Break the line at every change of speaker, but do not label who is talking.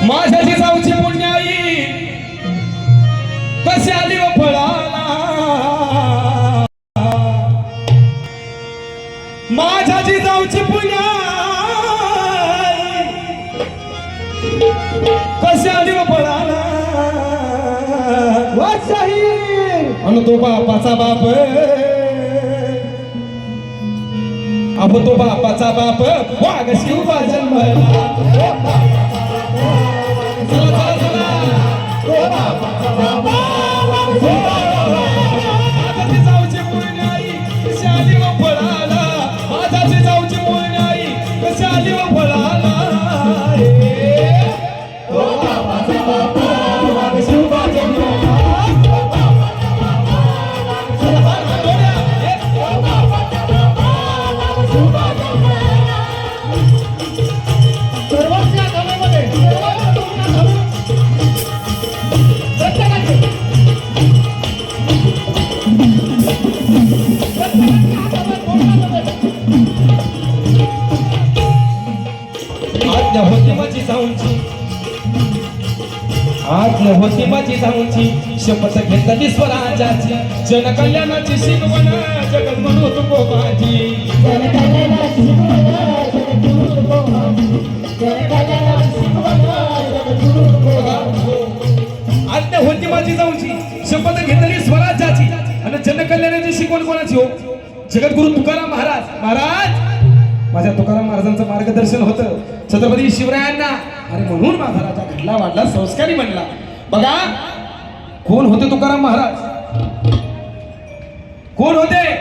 माझ्या जिजाऊची पुण्याई कशी आली व फळाला, माझ्या जिजाऊची पुण्याई कशी आली व फळाला, वाचाही अन तो बापाचा बाप, अब तो बापाचा बाप वाघ शिवबा जन्मला, माझ्या जाऊची पुण्याई कशी आली व फळाला, माझ्या जाऊची पुण्याई कशी आली व फळाला, आज होती माझी जाऊची शपथ घेतली स्वराजाची, जनकल्याणाची शिकवण जगद्गुरु तुकोबाजी, आज होती माझी जाऊची शपथ घेतली स्वराजाची आणि जनकल्याणाची शिकवण कोणाची हो? जगद्गुरु तुकाराम महाराज. महाराज माझ्या तुकाराम महाराजांचं मार्गदर्शन होतं छत्रपती शिवरायांना, आणि म्हणून माझा राजा घडला वाढला संस्कारी बनला. बघा कोण होते तुकाराम महाराज, कोण होते?